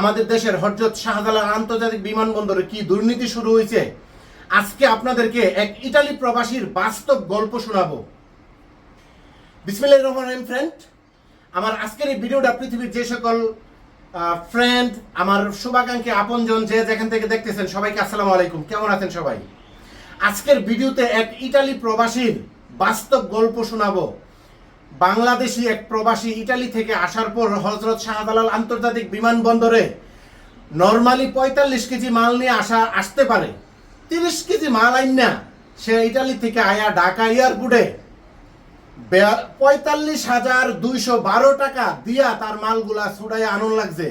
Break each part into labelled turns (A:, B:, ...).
A: আমাদের দেশের হযরত শাহজালাল আন্তর্জাতিক বিমানবন্দরে কি দুর্নীতি শুরু হয়েছে, আজকে আপনাদেরকে এক ইতালি প্রবাসীর বাস্তব গল্প শোনাবো। বিসমিল্লাহির রহমানির রহিম। ফ্রেন্ড, আমার আজকের এই ভিডিওটা পৃথিবীর যে সকল ফ্রেন্ড, আমার শুভাকাঙ্ক্ষী আপনজন যে যেখান থেকে দেখতেছেন, সবাইকে আসসালামু আলাইকুম। কেমন আছেন সবাই? আজকের ভিডিওতে এক ইতালি প্রবাসীর বাস্তব গল্প শোনাবো। বাংলাদেশি এক প্রবাসী ইতালি থেকে আসার পর হযরত শাহজালাল আন্তর্জাতিক বিমানবন্দরে নরমালি ৪৫ কেজি মাল নিয়ে আসতে পারে। ৩০ কেজি মাল আইনা সে ইতালি থেকে আয়া ঢাকা এয়ারপোর্টে ৪৫,২১২ টাকা দিয়া তার মালগুলা ছুড়াইয়া আনন্দ লাগছে।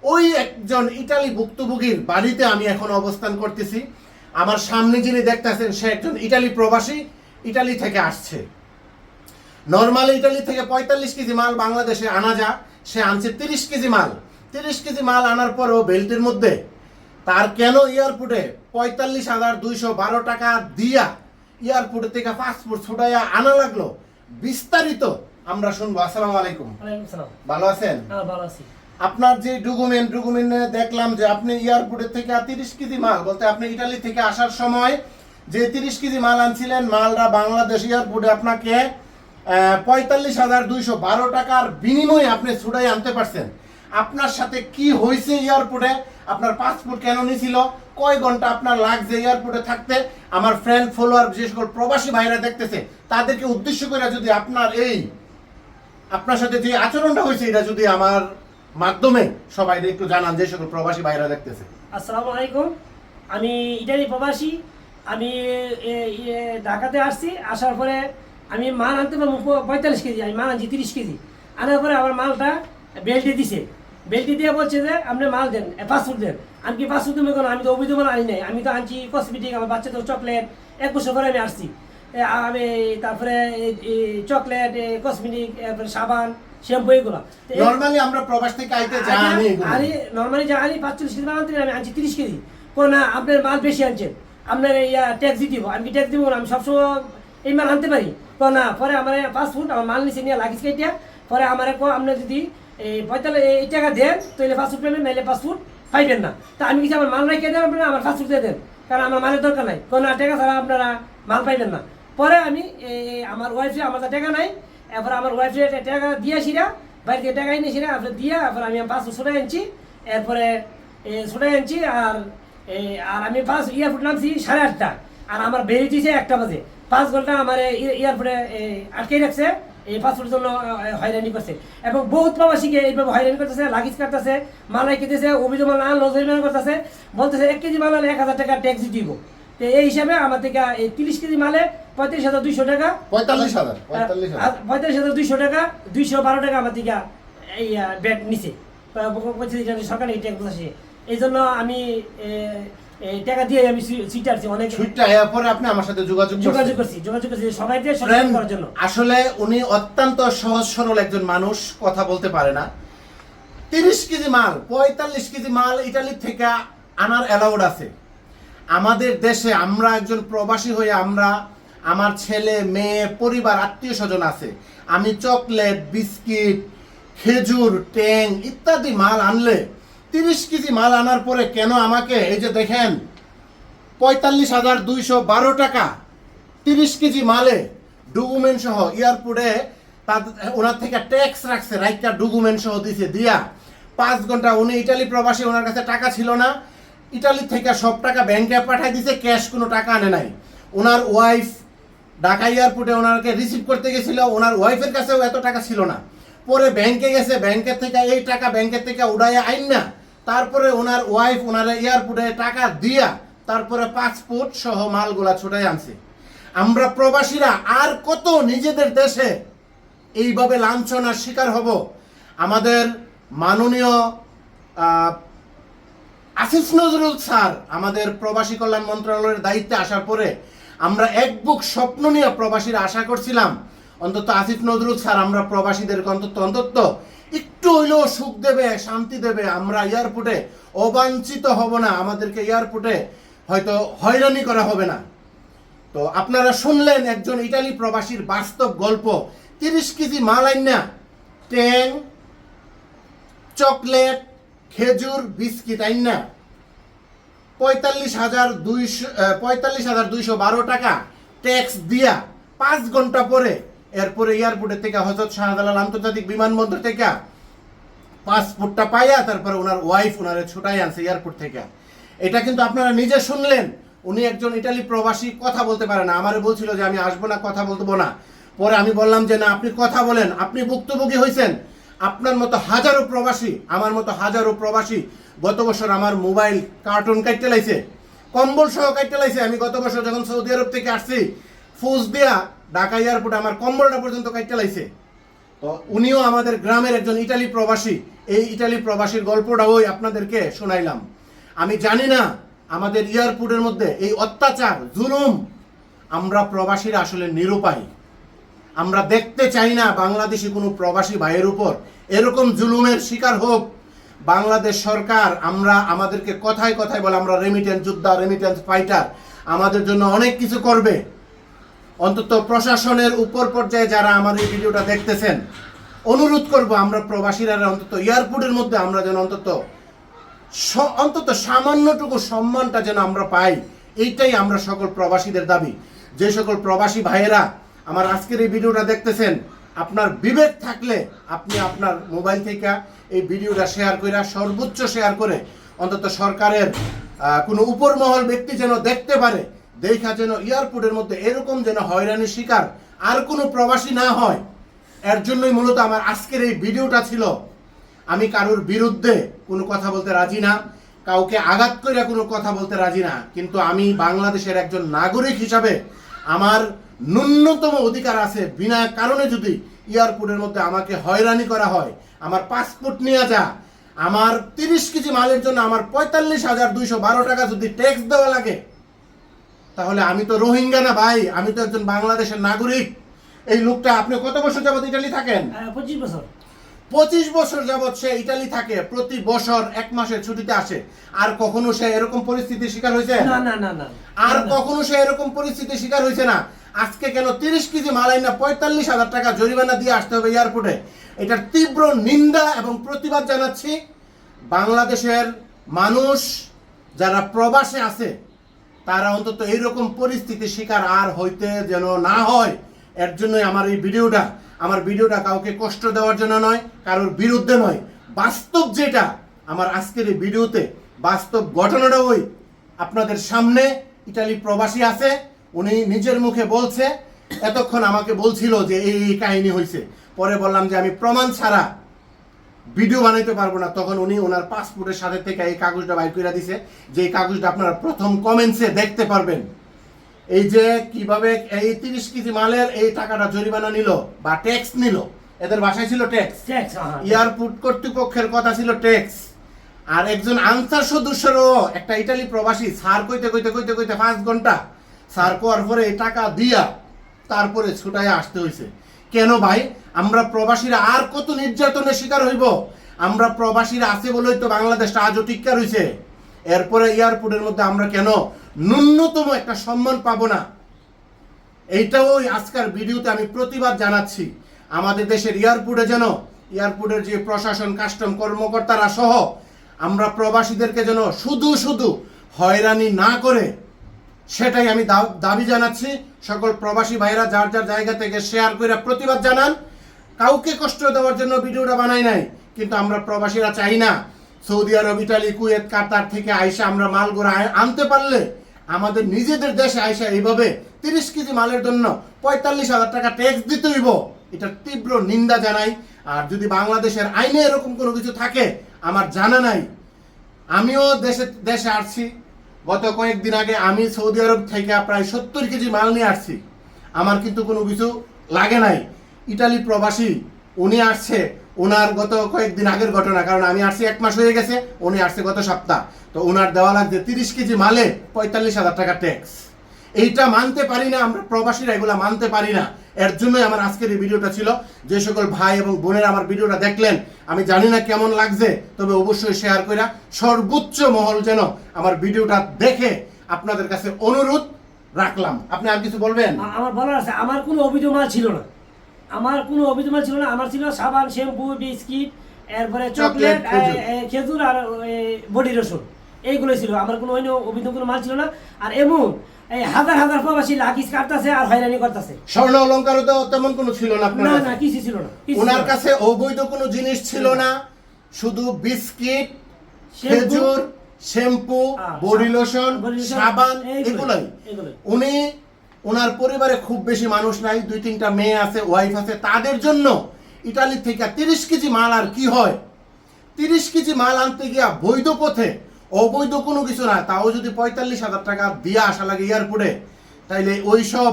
A: ওই একজন ইতালি ভুক্তভোগীর বাড়িতে আমি এখন অবস্থান করতেছি। আমার সামনে যিনি দেখতেছেন সে একজন ইতালি প্রবাসী, ইতালি থেকে আসছে। নরমালি ইতালি থেকে ৪৫ কেজি মাল বাংলাদেশে আনা যা, সে আনছে ৩০ কেজি মাল। ৩০ কেজি মাল আনার পরও বেল্টের মধ্যে তার কেন এয়ারপোর্টে ৪৫,২১২ টাকা দিয়া এয়ারপোর্ট থেকে পাসপোর্ট ছুটাইয়া আনা লাগলো, বিস্তারিত আমরা শুনবো। আসসালামু আলাইকুম। ভালো আছেন?
B: ভালো আছি।
A: আপনার যে ডকুমেন্টে দেখলাম যে আপনি এয়ারপোর্টের থেকে ৩০ কেজি মাল, বলতে আপনি ইতালি থেকে আসার সময় যে ৩০ কেজি মাল আনছিলেন, মালটা বাংলাদেশ এয়ারপোর্টে আপনাকে ৪৫,২১২ টাকার বিনিময়ে আপনি ছুটাই আনতে পারছেন। আপনার সাথে কি হয়েছে এয়ারপোর্টে? আপনার পাসপোর্ট কেন নিছিল? কয় ঘন্টা আপনার লাগছে এয়ারপোর্টে থাকতে? আমার ফ্রেন্ড ফলোয়ার যে সকল প্রবাসী ভাইরা দেখতেছে তাদেরকে উদ্দেশ্য করে যদি আপনার সাথে যে আচরণটা হয়েছে এটা যদি আমার মাধ্যমে সবাই একটু জানান, যে সকল প্রবাসী ভাইরা দেখতেছে।
B: আসসালামু আলাইকুম। আমি ইটালি প্রবাসী। আমি ঢাকাতে আসছি। আসার পরে আমি মাল আনতে পারবো ৪৫ কেজি, আমি মাল আনছি ৩০ কেজি। আনার পরে আমার মালটা বেল্টে দিছে। বেল্টে দিয়ে বলছে যে আপনি মাল দেন, পাসপোর্ট দেন। আমি কি পাসপোর্ট দেবো কেন? আমি তো অবৈধ মাল আনি নাই। আমি তো আনছি কসমেটিক, আমার বাচ্চাদের চকলেট। ১ বছর পরে আমি আসছি। আমি তারপরে চকলেট, কসমেটিক, তারপরে সাবান, শ্যাম্পু, এগুলো
A: নরমালি আমরা প্রবাস থেকে আইতে জানি,
B: নরমালি জানি ৪৫ কেজি মাল আনতে, আমি আনছি ৩০ কেজি। কোন না, আপনার মাল বেশি আনছেন, আপনার ট্যাক্স দিব। আমি কি ট্যাক্স দিব না? আমি সবসময় এই মাল আনতে পারি। কোন না, পরে আমার পাসপোর্ট, আমার মাল নিচে নিয়ে লাগিস কেটিয়া, পরে আমার আপনি যদি এই ৪৫ টাকা দেন তাহলে পাসপোর্ট পেবেন, নাইলে পাসপোর্ট পাইবেন না। তা আমি কিছু আমার মাল রেখে দেন, আপনারা আমার পাসপোর্ট দিয়ে দেন, কারণ আমার মালের দরকার নাই। কোন না, টাকা ছাড়া আপনারা মাল পাইবেন না। পরে আমি আমার ওয়াইফে, আমার তো টাকা নাই, এরপরে আমার ওয়াইফে টাকা দিয়েছিরা, বাড়ি থেকে টাকা এনেছিরা, আপনার দিয়ে এরপরে আমি পাসপোর্ট ছুটাই আনছি। এরপরে ছুটাই আনছি। আর আমি এয়ারপোর্ট নামছি 8:30, আর আমার বেরিয়েছে 1টা বাজে। 5 ঘন্টা আমার এয়ারপোর্টে আটকে রাখছে, এই পাসপোর্টের জন্য হয়রানি করছে। এবং বহুত প্রবাসীকে এইভাবে হয়রানি করতেছে, লাগেজ কাটতেছে, মালাই খেতেছে, অভিযোগ মাল আনলো জরিমানা করতেছে, বলতেছে 1 কেজি মাল হলে 1000 টাকা ট্যাক্স দিব। তো এই হিসাবে আমার থেকে এই 30 কেজি মালে 35,200 টাকা, 45,200 টাকা, 212 টাকা আমার থেকে এই ব্যাট নিছে। সরকার এই ট্যাক্স বসে, এই জন্য আমি টাকা দিয়ে আমি সিটারছি অনেক।
A: পরে আপনি আমার সাথে যোগাযোগ করছি
B: সবাই দিয়ে সচেতন করার জন্য।
A: আসলে উনি অত্যন্ত সহজ সরল একজন মানুষ, কথা বলতে পারে না। 30 কেজি মাল, 45 কেজি মাল ইতালি থেকে আনার অ্যালাউড আছে। আমাদের দেশে আমরা একজন প্রবাসী হয়ে আমার ছেলে মেয়ে পরিবার আত্মীয় স্বজন আছে। আমি চকলেট, বিস্কিট, খেজুর, ট্যাং ইত্যাদি মাল আনলে 30 কেজি মাল আনার পরে কেন আমাকে এই যে দেখেন ৪৫,২১২ টাকা 30 কেজি মালে ডকুমেন্ট সহ এয়ারপোর্টে ওনার থেকে ট্যাক্স রাখছে, রাইটটা ডকুমেন্ট সহ দিছে, দিয়া 5 ঘন্টা। উনি ইটালি প্রবাসী, ওনার কাছে টাকা ছিল না, ইটালি থেকে সব টাকা ব্যাংকে পাঠাই দিছে, ক্যাশ কোনো টাকা আনে নাই। ওনার ওয়াইফ ঢাকা এয়ারপোর্টে ওনাকে রিসিভ করতে গেছিল, ওনার ওয়াইফের কাছেও এত টাকা ছিল না। পরে ব্যাংকে গেছে, ব্যাংকের থেকে এই টাকা ব্যাংকের থেকে উড়াইয়া আইন না, তারপরে ওনার ওয়াইফ ওনার এয়ারপোর্টে টাকা দিয়া তারপরে পাসপোর্ট সহ মালগুলা ছুটাই আনছে। আমরা প্রবাসীরা আর কত নিজেদের দেশে এইভাবে লাঞ্ছনার শিকার হব? আমাদের মাননীয় আসিফ নজরুল স্যার আমাদের প্রবাসী কল্যাণ মন্ত্রণালয়ের দায়িত্বে আসার পরে আমরা এক বুক স্বপ্ন নিয়ে প্রবাসীরা আশা করছিলাম, অন্তত আসিফ নজরুল স্যার আমরা প্রবাসীদেরকে অন্তত একটু হইলেও সুখ দেবে, শান্তি দেবে, আমরা এয়ারপোর্টে অবাঞ্ছিত হব না, আমাদেরকে এয়ারপোর্টে হয়তো হয়রানি করা হবে না। তো আপনারা শুনলেন একজন ইটালি প্রবাসীর বাস্তব গল্প। 30 কেজি মাল আইনা ট্যাং, চকলেট, খেজুর বিস্কিট আইনা 45,212 টাকা ট্যাক্স দিয়া 5 ঘন্টা পরে এরপরে এয়ারপোর্টের থেকে হযরত শাহজালাল আন্তর্জাতিক বিমানবন্দর থেকে পাসপোর্টটা পাইয়া তারপরে ওনার ওয়াইফ ওনারে ছুটাই আনছে এয়ারপোর্ট থেকে। এটা কিন্তু আপনারা নিজে শুনলেন। উনি একজন ইটালি প্রবাসী, কথা বলতে পারে না। আমারে বলছিল যে আমি আসবো না, কথা বলবো না। পরে আমি বললাম যে না, আপনি কথা বলেন, আপনি ভুক্তভোগী হয়েছেন। আপনার মতো হাজারো প্রবাসী, আমার মতো হাজারো প্রবাসী গত বছর আমার মোবাইল কার্টুন কাটতে লাইছে, কম্বল সহ কাটতে লাইছে। আমি গত বছর যখন সৌদি আরব থেকে আসছি, ফোজ দিয়া ঢাকা এয়ারপোর্টে আমার কম্বলটা পর্যন্ত কাটতে লাইছে। তো উনিও আমাদের গ্রামের একজন ইটালি প্রবাসী। এই ইটালি প্রবাসীর গল্পটা ওই আপনাদেরকে শোনাইলাম। আমি জানি না আমাদের এয়ারপোর্টের মধ্যে এই অত্যাচার জুলুম, আমরা প্রবাসীরা আসলে নিরুপায়। আমরা দেখতে চাই না বাংলাদেশি কোনো প্রবাসী ভাইয়ের উপর এরকম জুলুমের শিকার হোক। বাংলাদেশ সরকার আমাদেরকে কথায় কথায় বলে আমরা রেমিটেন্স যোদ্ধা, রেমিটেন্স ফাইটার, আমাদের জন্য অনেক কিছু করবে। অন্তত প্রশাসনের উপর পর্যায়ে যারা আমার এই ভিডিওটা দেখতেছেন, অনুরোধ করব আমরা প্রবাসীরা অন্তত এয়ারপোর্টের মধ্যে আমরা যেন অন্তত সামান্যটুকু সম্মানটা যেন আমরা পাই। এইটাই আমরা সকল প্রবাসীদের দাবি। যে সকল প্রবাসী ভাইয়েরা আমার আজকের এই ভিডিওটা দেখতেছেন, আপনার বিবেক থাকলে আপনি আপনার মোবাইল থেকে এই ভিডিওটা শেয়ার করে, সর্বোচ্চ শেয়ার করে অন্তত সরকারের কোনো উপরমহল ব্যক্তি যেন দেখতে পারে, দেখা যেন এয়ারপোর্টের মধ্যে এরকম যেন হয়রানির শিকার আর কোনো প্রবাসী না হয়। এর জন্যই মূলত আমার আজকের এই ভিডিওটা ছিল। আমি কারোর বিরুদ্ধে কোনো কথা বলতে রাজি না, কাউকে আঘাত করে কোনো কথা বলতে রাজি না, কিন্তু আমি বাংলাদেশের একজন নাগরিক হিসাবে আমার ন্যূনতম অধিকার আছে। বিনা কারণে যদি এয়ারপোর্টের মধ্যে আমাকে হয়রানি করা হয়, আমার পাসপোর্ট নিয়ে যা, আমার 30 কেজি মালের জন্য আমার 45,212 টাকা যদি ট্যাক্স দেওয়া লাগে, তাহলে আমি তো রোহিঙ্গা না ভাই, আমি তো একজন বাংলাদেশের নাগরিক। এই লোকটা, আপনি কত বছর যাবত ইটালি থাকেন?
B: 25 বছর।
A: 25 বছর যাবত সে ইটালি থাকে, প্রতি বছর 1 মাসের ছুটিতে আসে। আর কখনো সে এরকম পরিস্থিতির শিকার হয়েছে?
B: না না না না,
A: আর কখনো সে এরকম পরিস্থিতির শিকার হয়েছে না। আজকে কেন 30 কেজি মালাই না 45,000 টাকা জরিমানা দিয়ে আসতে হবে এয়ারপোর্টে? এটার তীব্র নিন্দা এবং প্রতিবাদ জানাচ্ছি। বাংলাদেশের মানুষ যারা প্রবাসে আছে, তারা অন্তত এইরকম পরিস্থিতির শিকার আর হইতে যেন না হয়। এর জন্যই আমার এই ভিডিওটা। আমার ভিডিওটা কাউকে কষ্ট দেওয়ার জন্য নয়, কারোর বিরুদ্ধে নয়। বাস্তব যেটা আমার আজকের এই ভিডিওতে, বাস্তব ঘটনাটা ওই আপনাদের সামনে। ইটালি প্রবাসী আছে, উনি নিজের মুখে বলছে। এতক্ষণ আমাকে বলছিল যে এই কাহিনী হয়েছে, পরে বললাম যে আমি প্রমাণ ছাড়া ভিডিও বানাইতে পারবো না। তখন উনি ওনার পাসপোর্টের সাথে থেকে এই কাগজটা বাইর করে দিছে, যে এই কাগজটা আপনারা প্রথম কমেন্টসে দেখতে পারবেন। এই যে কিভাবে এই 30 কেজি মালের এই টাকাটা জরিমানা নিল বা ট্যাক্স নিল, এদের ভাষায় ছিল ট্যাক্স। এয়ারপোর্ট কর্তৃপক্ষের কথা ছিল ট্যাক্স। আর একজন আনসার সদস্যরও একটা ইটালি প্রবাসী স্যার কইতে কইতে কইতে কইতে 5 ঘন্টা স্যার কোয়ার পরে এই টাকা দিয়া তারপরে ছুটাইয়া আসতে হয়েছে। কেন ভাই? আমরা প্রবাসীরা আর কত নির্যাতনের শিকার হইব? আমরা প্রবাসীরা আছে বলেই তো বাংলাদেশটা আজও টিক্কা রয়েছে। এরপরে এয়ারপোর্টের মধ্যে আমরা কেন ন্যূনতম একটা সম্মান পাবো না? এইটাও আজকের ভিডিওতে আমি প্রতিবাদ জানাচ্ছি। আমাদের দেশের এয়ারপোর্টে যেন, এয়ারপোর্টের যে প্রশাসন, কাস্টম কর্মকর্তারা সহ আমরা প্রবাসীদেরকে যেন শুধু শুধু হয়রানি না করে, সেটাই আমি দাবি জানাচ্ছি। সকল প্রবাসী ভাইরা যার যার জায়গা থেকে শেয়ার করে প্রতিবাদ জানান। কাউকে কষ্ট দেওয়ার জন্য ভিডিওটা বানাই নাই, কিন্তু আমরা প্রবাসীরা চাই না সৌদি আরব, ইটালি, কুয়েত, কাতার থেকে আইসা আমরা মালগুলো আনতে পারলে আমাদের নিজেদের দেশে আইসা এইভাবে 30 কেজি মালের জন্য 45,000 টাকা ট্যাক্স দিতে হইব। এটার তীব্র নিন্দা জানাই। আর যদি বাংলাদেশের আইনে এরকম কোনো কিছু থাকে, আমার জানা নাই। আমিও দেশে আসছি। গত কয়েকদিন আগে আমি সৌদি আরব থেকে প্রায় 70 কেজি মাল নিয়ে আসছি। আমার কিন্তু কোনো কিছু লাগে নাই। ইটালি প্রবাসী উনি আসছে, ওনার গত কয়েকদিন আগের ঘটনা, কারণ আমি আসছি 1 মাস হয়ে গেছে, উনি আসছে গত সপ্তাহ। তো ওনার দেওয়া লাগছে 30 কেজি মালে 45,000 টাকা ট্যাক্স। এইটা মানতে পারি না, আমরা প্রবাসীরা এগুলা মানতে পারি না। এর জন্যই আমার আজকের এই ভিডিওটা ছিল। যে সকল ভাই এবং বোনেরা আমার ভিডিওটা দেখলেন, আমি জানি না কেমন লাগছে, তবে অবশ্যই শেয়ার করে সর্বোচ্চ মহল যেন আমার ভিডিওটা দেখে আপনাদের কাছে অনুরোধ রাখলাম। আপনি আর কিছু বলবেন?
B: আমার বলার আছে, আমার কোনো অভিযোগ ছিল না। আমার কোনো অভিযোগ ছিল না। আমার ছিল সাবান, শ্যাম্পু, বিস্কিট, এরপরে
A: চকলেট,
B: চকলেট,
A: খেজুর।
B: খেজুর আর বডি রসুন, এইগুলো ছিল। আমার কোনো অন্য অভিযোগ কোনো মাল ছিল না। আর এমন এই হাজার হাজার প্রবাসী লাকিস কাটতেছে আর হয়রানি করতেছে।
A: স্বর্ণ অলংকারও তো তেমন কোনো ছিল না আপনার
B: না
A: কাছে?
B: না, কিছু ছিল না, কিছু
A: ওনার
B: ছিল না।
A: কাছে অবৈধ কোনো জিনিস ছিল না, শুধু বিস্কিট,
B: শ্যাম্পু,
A: খেজুর, shampoo, body lotion,
B: body lotion,
A: সাবান,
B: এইগুলোই।
A: এগুলাই। উনি ওনার পরিবারে খুব বেশি মানুষ নাই, 2-3টা মেয়ে আছে, ওয়াইফ আছে, তাদের জন্য ইটালি থেকে 30 কেজি মাল, আর কি হয় 30 কেজি মাল আনতে গিয়া বৈধ পথে, অবৈধ কোনো কিছু না, তাও যদি 45,000 টাকা দিয়ে আসা লাগে এয়ারপোর্টে, তাইলে ওই সব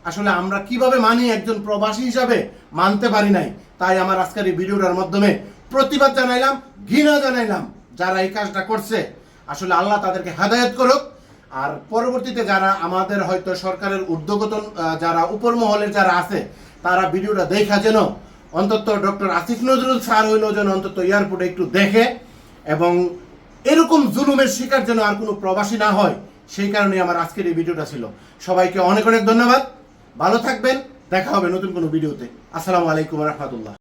A: আসলে আমরা কিভাবে মানি? একজন প্রবাসী হিসাবে মানতে পারি নাই। তাই আমার আজকের এই ভিডিওটার মাধ্যমে প্রতিবাদ জানাইলাম, ঘৃণা জানাইলাম যারা এই কাজটা করছে। আসলে আল্লাহ তাদেরকে হেদায়েত করুক। আর পরবর্তীতে যারা আমাদের হয়তো সরকারের ঊর্ধ্বতন যারা উপর মহলের যারা আছে, তারা ভিডিওটা দেখা যেন অন্তত ডক্টর আসিফ নজরুল স্যার হইল যেন অন্তত এয়ারপোর্টে একটু দেখে, এবং এরকম জুলুমের শিকার যেন আর কোনো প্রবাসী না হয়, সেই কারণে আমার আজকের এই ভিডিওটা ছিল। সবাইকে অনেক অনেক ধন্যবাদ, ভালো থাকবেন, দেখা হবে নতুন কোনো ভিডিওতে। আসসালামু আলাইকুম রহমতুল্লাহ।